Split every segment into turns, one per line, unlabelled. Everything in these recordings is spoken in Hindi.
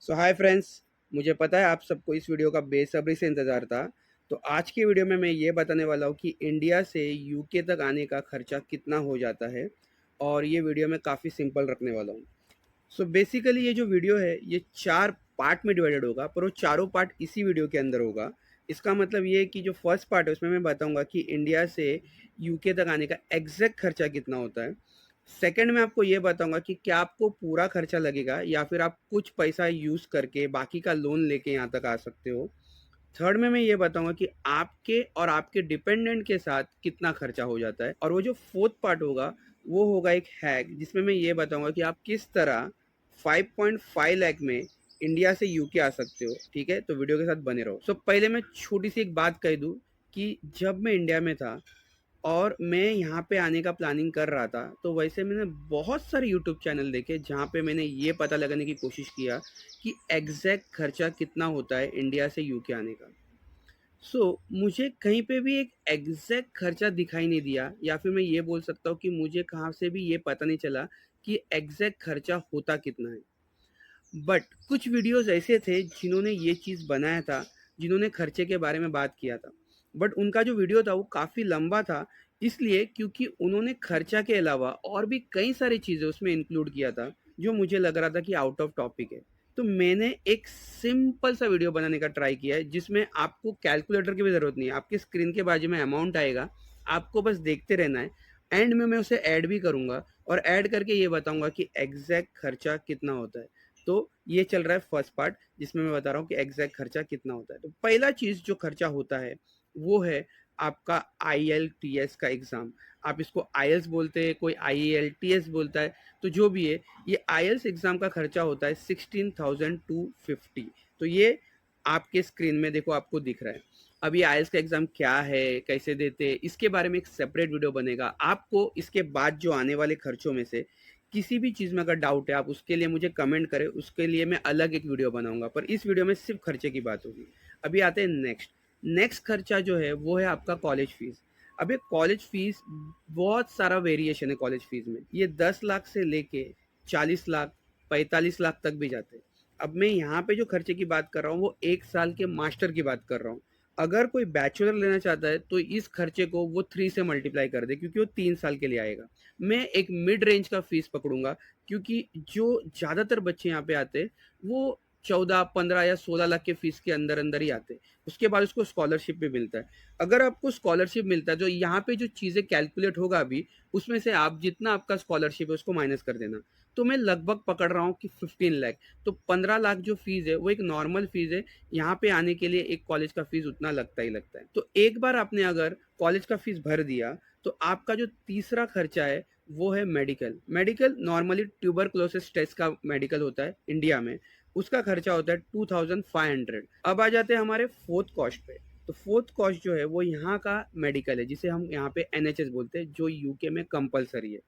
सो हाय फ्रेंड्स। मुझे पता है आप सबको इस वीडियो का बेसब्री से इंतज़ार था। तो आज की वीडियो में मैं ये बताने वाला हूँ कि इंडिया से यूके तक आने का खर्चा कितना हो जाता है, और ये वीडियो मैं काफ़ी सिंपल रखने वाला हूँ। सो बेसिकली ये जो वीडियो है ये 4 पार्ट में डिवाइडेड होगा, पर वो चारों पार्ट इसी वीडियो के अंदर होगा। इसका मतलब ये है कि जो फर्स्ट पार्ट है उसमें मैं बताऊँगा कि इंडिया से यूके तक आने का एग्ज़ैक्ट खर्चा कितना होता है। सेकंड में आपको ये बताऊँगा कि क्या आपको पूरा खर्चा लगेगा या फिर आप कुछ पैसा यूज़ करके बाकी का लोन लेके यहाँ तक आ सकते हो। थर्ड में मैं ये बताऊँगा कि आपके और आपके डिपेंडेंट के साथ कितना खर्चा हो जाता है। और वो जो फोर्थ पार्ट होगा वो होगा एक हैक, जिसमें मैं ये बताऊँगा कि आप किस तरह 5.5 लाख में इंडिया से यूके आ सकते हो। ठीक है, तो वीडियो के साथ बने रहो। सो पहले मैं छोटी सी एक बात कह दूँ कि जब मैं इंडिया में था और मैं यहाँ पे आने का प्लानिंग कर रहा था, तो वैसे मैंने बहुत सारे यूट्यूब चैनल देखे जहाँ पे मैंने ये पता लगाने की कोशिश किया कि एग्जैक्ट खर्चा कितना होता है इंडिया से यूके आने का। मुझे कहीं पे भी एक एग्जैक्ट खर्चा दिखाई नहीं दिया, या फिर मैं ये बोल सकता हूँ कि मुझे कहाँ से भी ये पता नहीं चला कि एग्जैक्ट खर्चा होता कितना है। बट कुछ वीडियोस ऐसे थे जिन्होंने ये चीज़ बनाया था, जिन्होंने खर्चे के बारे में बात किया था। बट उनका जो वीडियो था वो काफ़ी लंबा था, इसलिए क्योंकि उन्होंने खर्चा के अलावा और भी कई सारी चीज़ें उसमें इंक्लूड किया था जो मुझे लग रहा था कि आउट ऑफ टॉपिक है। तो मैंने एक सिंपल सा वीडियो बनाने का ट्राई किया है जिसमें आपको कैलकुलेटर की भी ज़रूरत नहीं है। आपकी स्क्रीन के बाजू में अमाउंट आएगा, आपको बस देखते रहना है। एंड में मैं उसे ऐड भी करूँगा और ऐड करके ये बताऊँगा कि एग्जैक्ट खर्चा कितना होता है। तो ये चल रहा है फर्स्ट पार्ट, जिसमें मैं बता रहा हूँ कि एग्जैक्ट खर्चा कितना होता है। तो पहला चीज़ जो खर्चा होता है वो है आपका IELTS का एग्ज़ाम। आप इसको आईएल्स बोलते हैं, कोई IELTS बोलता है, तो जो भी है, ये आईएल्स एग्ज़ाम का खर्चा होता है 16,250। तो ये आपके स्क्रीन में देखो आपको दिख रहा है। अभी आईएल्स का एग्ज़ाम क्या है, कैसे देते हैं, इसके बारे में एक सेपरेट वीडियो बनेगा। आपको इसके बाद जो आने वाले खर्चों में से किसी भी चीज़ में अगर डाउट है, आप उसके लिए मुझे कमेंट करें, उसके लिए मैं अलग एक वीडियो बनाऊंगा, पर इस वीडियो में सिर्फ खर्चे की बात होगी। अभी आते हैं नेक्स्ट। नेक्स्ट खर्चा जो है वो है आपका कॉलेज फीस। अब ये कॉलेज फीस, बहुत सारा वेरिएशन है कॉलेज फीस में। ये 10 लाख से लेके 40 लाख, 45 लाख तक भी जाते हैं। अब मैं यहाँ पे जो खर्चे की बात कर रहा हूँ वो 1 साल के मास्टर की बात कर रहा हूँ। अगर कोई बैचलर लेना चाहता है तो इस खर्चे को वो 3 से मल्टीप्लाई कर दे, क्योंकि वो 3 साल के लिए आएगा। मैं एक मिड रेंज का फीस पकड़ूंगा, क्योंकि जो ज़्यादातर बच्चे यहाँ पे आते हैं वो 14, 15 या 16 लाख के फीस के अंदर अंदर ही आते हैं। उसके बाद उसको स्कॉलरशिप भी मिलता है। अगर आपको स्कॉलरशिप मिलता है, जो यहाँ पे जो चीज़ें कैलकुलेट होगा अभी, उसमें से आप जितना आपका स्कॉलरशिप है उसको माइनस कर देना। तो मैं लगभग पकड़ रहा हूँ कि 15 लाख। तो 15 लाख जो फीस है वो एक नॉर्मल फीस है। यहाँ पे आने के लिए एक कॉलेज का फीस उतना लगता ही लगता है। तो एक बार आपने अगर कॉलेज का फीस भर दिया, तो आपका जो तीसरा खर्चा है वो है medical. Medical normally tuberculosis test का मेडिकल होता है इंडिया में, उसका खर्चा होता है 2500। अब आ जाते हैं हमारे फोर्थ कॉस्ट पे। तो फोर्थ कॉस्ट जो है वो यहाँ का मेडिकल है, जिसे हम यहाँ पे NHS बोलते हैं, जो यूके में कंपलसरी है।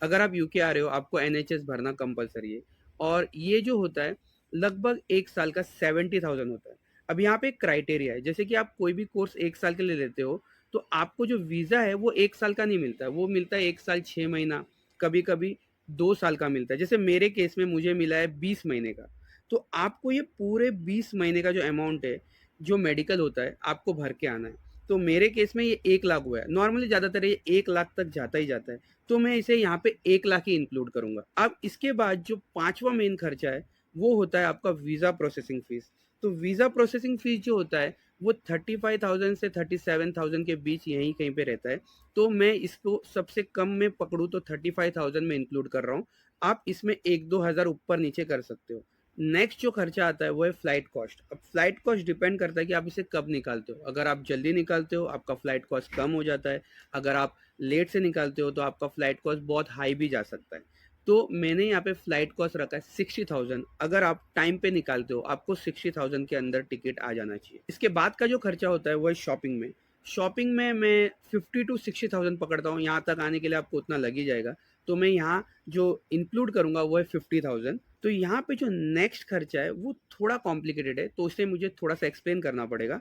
अगर आप यूके आ रहे हो आपको NHS भरना कंपलसरी है, और ये जो होता है लगभग 1 साल का 70,000 होता है। अब यहाँ पे एक क्राइटेरिया है, जैसे कि आप कोई भी कोर्स 1 साल के लिए लेते हो, तो आपको जो वीज़ा है वो 1 साल का नहीं मिलता है, वो मिलता है 1 साल 6 महीना, कभी कभी 2 साल का मिलता है। जैसे मेरे केस में मुझे मिला है 20 महीने का। तो आपको ये पूरे 20 महीने का जो अमाउंट है, जो मेडिकल होता है, आपको भर के आना है। तो मेरे केस में ये 1 लाख हुआ है। नॉर्मली ज़्यादातर ये 1 लाख तक जाता ही जाता है, तो मैं इसे यहाँ पे 1 लाख ही इंक्लूड करूँगा। अब इसके बाद जो पांचवा मेन खर्चा है वो होता है आपका वीज़ा प्रोसेसिंग फीस। तो वीज़ा प्रोसेसिंग फीस जो होता है वो 35,000 से 37,000 के बीच यहीं कहीं पे रहता है। तो मैं इसको सबसे कम में पकड़ूँ तो 35,000 में इंक्लूड कर रहा हूँ। आप इसमें 1-2 हज़ार ऊपर नीचे कर सकते हो। नेक्स्ट जो खर्चा आता है वो है फ्लाइट कॉस्ट। अब फ्लाइट कॉस्ट डिपेंड करता है कि आप इसे कब निकालते हो। अगर आप जल्दी निकालते हो आपका फ्लाइट कॉस्ट कम हो जाता है। अगर आप लेट से निकालते हो तो आपका फ्लाइट कॉस्ट बहुत हाई भी जा सकता है। तो मैंने यहाँ पे फ्लाइट कॉस्ट रखा है 60,000। अगर आप टाइम पे निकालते हो आपको 60,000 के अंदर टिकट आ जाना चाहिए। इसके बाद का जो खर्चा होता है वो है शॉपिंग में। शॉपिंग में मैं 50 to 60,000 पकड़ता हूँ। यहाँ तक आने के लिए आपको उतना लग ही जाएगा। तो मैं यहाँ जो इंक्लूड करूँगा वो है 50,000। तो यहाँ पे जो नेक्स्ट खर्चा है वो थोड़ा कॉम्प्लिकेटेड है, तो उसे मुझे थोड़ा सा एक्सप्लेन करना पड़ेगा।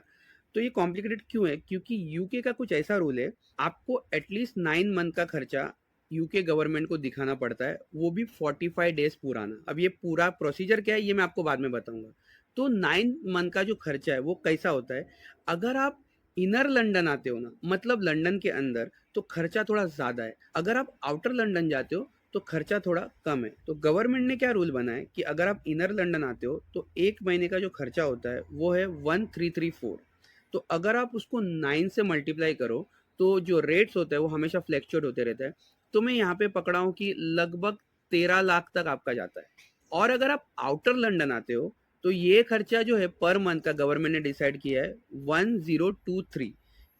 तो ये कॉम्प्लिकेटेड क्यों है? क्योंकि यूके का कुछ ऐसा रूल है, आपको एटलीस्ट 9 मंथ का खर्चा यूके गवर्नमेंट को दिखाना पड़ता है, वो भी 45 डेज पुराना। अब ये पूरा प्रोसीजर क्या है ये मैं आपको बाद में बताऊंगा। तो 9 मंथ का जो खर्चा है वो कैसा होता है, अगर आप इनर लंदन आते हो ना, मतलब लंदन के अंदर, तो खर्चा थोड़ा ज़्यादा है। अगर आप आउटर लंदन जाते हो तो खर्चा थोड़ा कम है। तो गवर्नमेंट ने क्या रूल बनाया है कि अगर आप इनर लंदन आते हो तो एक महीने का जो खर्चा होता है वो है 1334। तो अगर आप उसको 9 से मल्टीप्लाई करो तो जो रेट्स होते हैं वो हमेशा फ्लैक्चुएट होते रहते हैं। तो मैं यहाँ पे पकड़ा हूँ कि लगभग 13 लाख तक आपका जाता है। और अगर आप आउटर लंदन आते हो तो ये खर्चा जो है पर मंथ का गवर्नमेंट ने डिसाइड किया है 1023।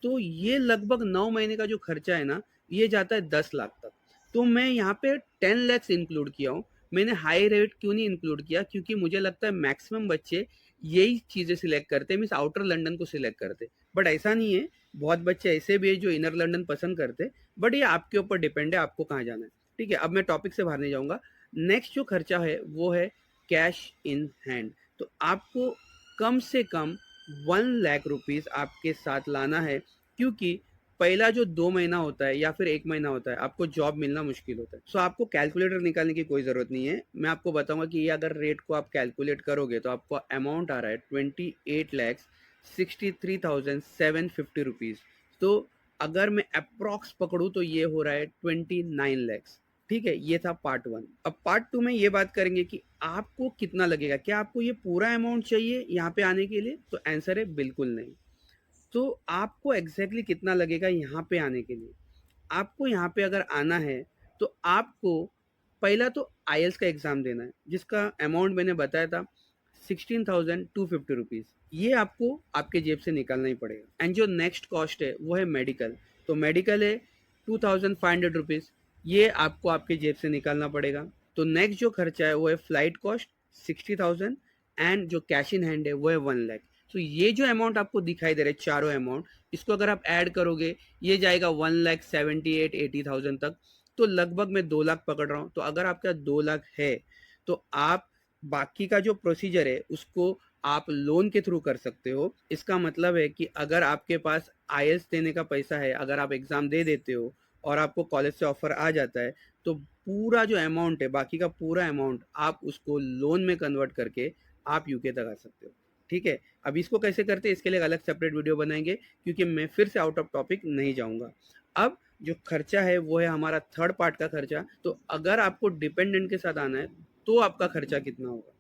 तो ये लगभग 9 महीने का जो खर्चा है ना, ये जाता है 10 लाख तक। तो मैं यहाँ पे 10 लैक्स इंक्लूड किया हूँ। मैंने हाई रेट क्यों नहीं इंक्लूड किया, क्योंकि मुझे लगता है मैक्सिमम बच्चे यही चीज़ें सिलेक्ट करते हैं, मीन्स आउटर लंदन को सिलेक्ट करते। बट ऐसा नहीं है, बहुत बच्चे ऐसे भी है जो इनर लंदन पसंद करते। बट ये आपके ऊपर डिपेंड है, आपको कहाँ जाना है। ठीक है, अब मैं टॉपिक से बाहर नहीं जाऊँगा। नेक्स्ट जो खर्चा है वो है कैश इन हैंड। तो आपको कम से कम 1 लाख रुपीज़ आपके साथ लाना है, क्योंकि पहला जो 2 महीना होता है या फिर 1 महीना होता है आपको जॉब मिलना मुश्किल होता है। सो आपको कैलकुलेटर निकालने की कोई ज़रूरत नहीं है, मैं आपको बताऊंगा कि ये अगर रेट को आप कैलकुलेट करोगे तो आपको अमाउंट आ रहा है 28,63,750 रुपीज़। तो अगर मैं अप्रॉक्स पकड़ूँ तो ये हो रहा है 29 लैक्स। ठीक है, ये था पार्ट 1। अब पार्ट 2 में ये बात करेंगे कि आपको कितना लगेगा, क्या आपको ये पूरा अमाउंट चाहिए यहाँ पे आने के लिए? तो आंसर है बिल्कुल नहीं। तो आपको एग्जैक्टली कितना लगेगा यहाँ पे आने के लिए? आपको यहाँ पे अगर आना है तो आपको पहला तो आईएल्स का एग्ज़ाम देना है, जिसका अमाउंट मैंने बताया था 16,250 रुपीज़। ये आपको आपके जेब से निकालना ही पड़ेगा। एंड जो नेक्स्ट कॉस्ट है वो है मेडिकल। तो मेडिकल है 2,500 रुपीज़, ये आपको आपके जेब से निकालना पड़ेगा। तो नेक्स्ट जो खर्चा है वो है फ्लाइट कॉस्ट 60,000, एंड जो कैश इन हैंड है वो है 1 लाख। तो ये जो अमाउंट आपको दिखाई दे रहा है चारों अमाउंट, इसको अगर आप ऐड करोगे ये जाएगा 1,78,80,000 तक। तो लगभग मैं 2 लाख पकड़ रहा हूँ। तो अगर आपका 2 लाख है तो आप बाकी का जो प्रोसीजर है उसको आप लोन के थ्रू कर सकते हो। इसका मतलब है कि अगर आपके पास आईएल्स देने का पैसा है, अगर आप एग्ज़ाम दे देते हो और आपको कॉलेज से ऑफर आ जाता है, तो पूरा जो अमाउंट है, बाकी का पूरा अमाउंट आप उसको लोन में कन्वर्ट करके आप यूके तक आ सकते हो। ठीक है, अब इसको कैसे करते हैं इसके लिए अलग सेपरेट वीडियो बनाएंगे, क्योंकि मैं फिर से आउट ऑफ टॉपिक नहीं जाऊंगा। अब जो खर्चा है वो है हमारा थर्ड पार्ट का खर्चा। तो अगर आपको डिपेंडेंट के साथ आना है तो आपका खर्चा कितना होगा?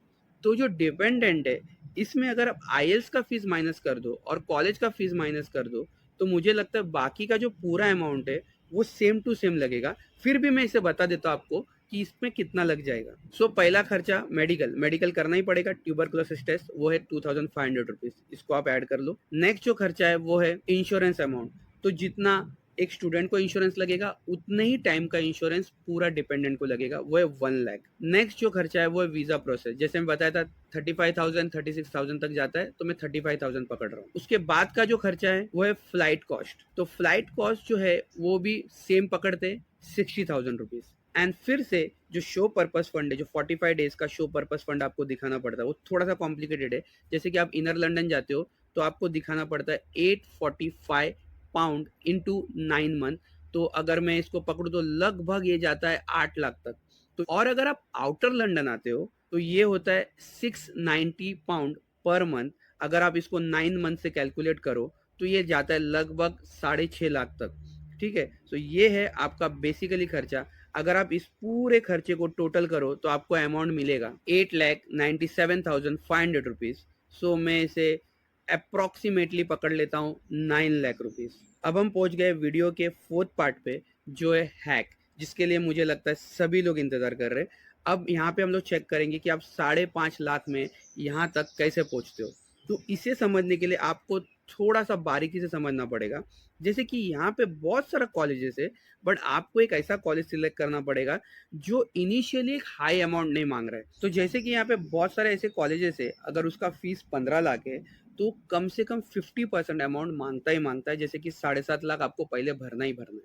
तो जो डिपेंडेंट है, इसमें अगर आप आईएल्स का फीस माइनस कर दो और कॉलेज का फीस माइनस कर दो, तो मुझे लगता है बाकी का जो पूरा अमाउंट है वो सेम टू सेम लगेगा। फिर भी मैं इसे बता देता हूँ आपको कि इसमें कितना लग जाएगा। सो पहला खर्चा मेडिकल, मेडिकल करना ही पड़ेगा, ट्यूबरकुलोसिस टेस्ट, वो है 2,500 रुपीज़, इसको आप ऐड कर लो। नेक्स्ट जो खर्चा है वो है इंश्योरेंस अमाउंट। तो जितना एक स्टूडेंट को इंश्योरेंस लगेगा उतने ही टाइम का इंश्योरेंस पूरा डिपेंडेंट को लगेगा, वो है 1 लाख। नेक्स्ट जो खर्चा है वो है वीज़ा प्रोसेस। जैसे मैं बताया था 35,000 36,000 तक जाता है, तो मैं 35,000 पकड़ रहा हूँ। उसके बाद का जो खर्चा है वो है फ्लाइट कॉस्ट। तो फ्लाइट कॉस्ट जो है वो भी सेम पकड़ते 60,000 रुपीज़। एंड फिर से जो शो पर्पस फंड है, जो 45 डेज का शो पर्पस फंड आपको दिखाना पड़ता है, वो थोड़ा सा कॉम्प्लिकेटेड है। जैसे कि आप इनर लंदन जाते हो तो आपको दिखाना पड़ता है 845 पाउंड इंटू 9 मंथ। तो अगर मैं इसको पकड़ूँ तो लगभग ये जाता है 8 लाख तक। तो और अगर आप आउटर लंदन आते हो तो ये होता है 690 पाउंड पर मंथ। अगर आप इसको 9 मंथ से कैलकुलेट करो तो ये जाता है लगभग 6.5 लाख तक। ठीक है, तो ये है आपका बेसिकली खर्चा। अगर आप इस पूरे खर्चे को टोटल करो तो आपको अमाउंट मिलेगा 8,97,500 रुपीज़। सो मैं इसे अप्रॉक्सीमेटली पकड़ लेता हूँ 9 लाख रुपीज़। अब हम पहुँच गए वीडियो के फोर्थ पार्ट पे, जो है हैक, जिसके लिए मुझे लगता है सभी लोग इंतज़ार कर रहे हैं। अब यहाँ पे हम लोग चेक करेंगे कि आप 5.5 लाख में यहाँ तक कैसे पहुँचते हो। तो इसे समझने के लिए आपको थोड़ा सा बारीकी से समझना पड़ेगा। जैसे कि यहाँ पे बहुत सारा कॉलेजेस है, बट आपको एक ऐसा कॉलेज सिलेक्ट करना पड़ेगा जो इनिशियली एक हाई अमाउंट नहीं मांग रहा है। तो जैसे कि यहाँ पे बहुत सारे ऐसे कॉलेजेस है, अगर उसका फीस 15 लाख है तो कम से कम 50% अमाउंट मांगता ही मांगता है, जैसे कि 7.5 लाख आपको पहले भरना ही भरना है।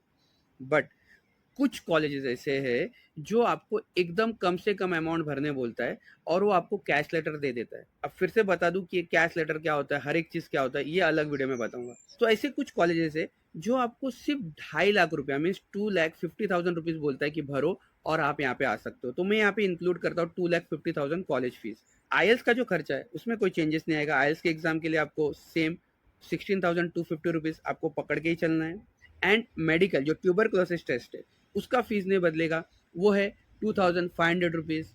बट कुछ कॉलेजेस ऐसे हैं जो आपको एकदम कम से कम अमाउंट भरने बोलता है और वो आपको कैश लेटर दे देता है। अब फिर से बता दूं कि कैश लेटर क्या होता है, हर एक चीज़ क्या होता है, ये अलग वीडियो में बताऊंगा। तो ऐसे कुछ कॉलेजेस है जो आपको सिर्फ 2.5 लाख रुपया मीन्स 2,50,000 बोलता है कि भरो और आप यहाँ पे आ सकते हो। तो मैं यहाँ पे इंक्लूड करता हूँ 2,50,000 कॉलेज फीस। आईएल्स का जो खर्चा है उसमें कोई चेंजेस नहीं आएगा। आईएल्स के एग्जाम के लिए आपको सेम 16,250 आपको पकड़ के ही चलना है। एंड मेडिकल जो ट्यूबरक्लोसिस टेस्ट है उसका फीस नहीं बदलेगा, वो है 2,500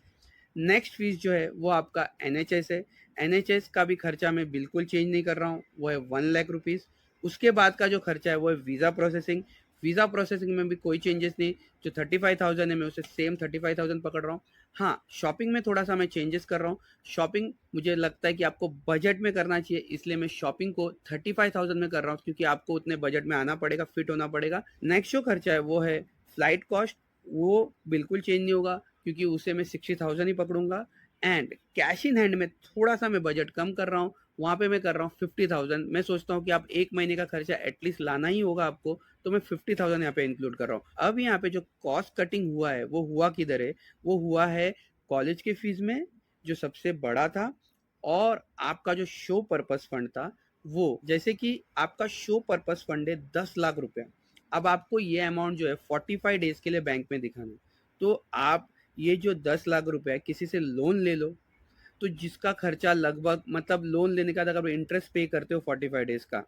नेक्स्ट फीस जो है वो आपका NHS है। NHS का भी खर्चा मैं बिल्कुल चेंज नहीं कर रहा हूँ, वो है 1 लाख रुपीज़। उसके बाद का जो खर्चा है वो है वीज़ा प्रोसेसिंग। वीज़ा प्रोसेसिंग में भी कोई चेंजेस नहीं, जो 35,000 है मैं उसे सेम 35,000 पकड़ रहा हूँ। हाँ, शॉपिंग में थोड़ा सा मैं चेंजेस कर रहा हूँ। शॉपिंग मुझे लगता है कि आपको बजट में करना चाहिए, इसलिए मैं शॉपिंग को 35,000 में कर रहा हूँ, क्योंकि आपको उतने बजट में आना पड़ेगा, फिट होना पड़ेगा। नेक्स्ट जो खर्चा है वो है फ्लाइट कॉस्ट, वो बिल्कुल चेंज नहीं होगा, क्योंकि उसे मैं 60,000 ही पकड़ूंगा। एंड कैश इन हैंड में थोड़ा सा मैं बजट कम कर रहा हूँ, वहाँ पे मैं कर रहा हूँ 50,000। मैं सोचता हूँ कि आप एक महीने का खर्चा एटलीस्ट लाना ही होगा आपको, तो मैं 50,000 यहाँ पे इंक्लूड कर रहा हूँ। अब यहाँ पे जो कॉस्ट कटिंग हुआ है वो हुआ किधर है, वो हुआ है कॉलेज के फीस में जो सबसे बड़ा था, और आपका जो शो पर्पस फंड था वो, जैसे कि आपका शो पर्पस फंड है 10 लाख रुपया। अब आपको ये अमाउंट जो है 45 डेज के लिए बैंक में दिखाना है। तो आप ये जो 10 लाख रुपया है किसी से लोन ले लो, तो जिसका खर्चा लगभग, मतलब लोन लेने का अगर इंटरेस्ट पे करते हो 45 डेज का,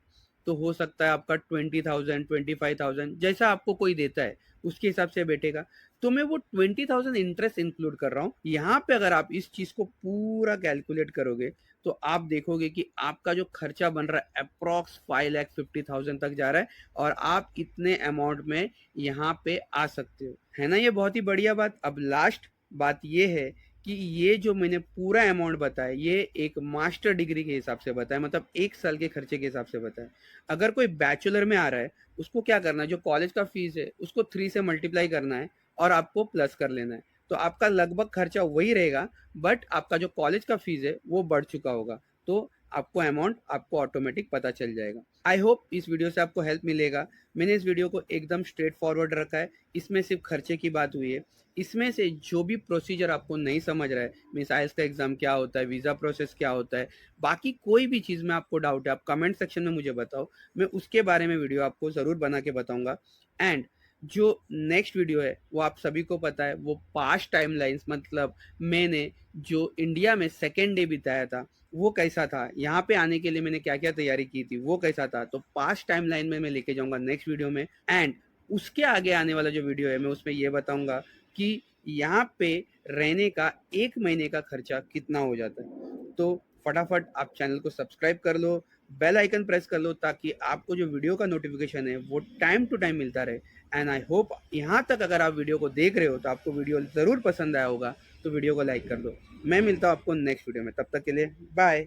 तो हो सकता है आपका 20,000 25,000 जैसा आपको कोई देता है उसके हिसाब से बैठेगा। तो मैं वो 20,000 इंटरेस्ट इंक्लूड कर रहा हूँ यहाँ पे। अगर आप इस चीज को पूरा कैलकुलेट करोगे तो आप देखोगे कि आपका जो खर्चा बन रहा है अप्रॉक्स 5,50,000 तक जा रहा है, और आप इतने अमाउंट में यहाँ पे आ सकते हो। है ना ये बहुत ही बढ़िया बात। अब लास्ट बात ये है कि ये जो मैंने पूरा अमाउंट बताया ये एक मास्टर डिग्री के हिसाब से बताया, मतलब 1 साल के खर्चे के हिसाब से बताया। अगर कोई बैचलर में आ रहा है उसको क्या करना है, जो कॉलेज का फीस है उसको 3 से मल्टीप्लाई करना है और आपको प्लस कर लेना है, तो आपका लगभग खर्चा वही रहेगा, बट आपका जो कॉलेज का फीस है वो बढ़ चुका होगा। तो आपको अमाउंट आपको ऑटोमेटिक पता चल जाएगा। आई होप इस वीडियो से आपको हेल्प मिलेगा। मैंने इस वीडियो को एकदम स्ट्रेट फॉरवर्ड रखा है, इसमें सिर्फ खर्चे की बात हुई है। इसमें से जो भी प्रोसीजर आपको नहीं समझ रहा है, मीन्स आईएएस का एग्जाम क्या होता है, वीज़ा प्रोसेस क्या होता है, बाकी कोई भी चीज़ में आपको डाउट है आप कमेंट सेक्शन में मुझे बताओ, मैं उसके बारे में वीडियो आपको ज़रूर बना के बताऊंगा। एंड जो नेक्स्ट वीडियो है वो आप सभी को पता है, वो पास्ट टाइमलाइंस, मतलब मैंने जो इंडिया में सेकेंड डे बिताया था वो कैसा था, यहाँ पे आने के लिए मैंने क्या क्या तैयारी की थी वो कैसा था, तो पास्ट टाइमलाइन में मैं लेके जाऊंगा नेक्स्ट वीडियो में। एंड उसके आगे आने वाला जो वीडियो है मैं उसमें ये बताऊंगा कि यहाँ पे रहने का 1 महीने का खर्चा कितना हो जाता है। तो फटाफट आप चैनल को सब्सक्राइब कर लो, बेल आइकन प्रेस कर लो, ताकि आपको जो वीडियो का नोटिफिकेशन है वो टाइम टू टाइम मिलता रहे। एंड आई होप यहाँ तक अगर आप वीडियो को देख रहे हो तो आपको वीडियो ज़रूर पसंद आया होगा, तो वीडियो को लाइक कर दो। मैं मिलता हूँ आपको नेक्स्ट वीडियो में, तब तक के लिए बाय।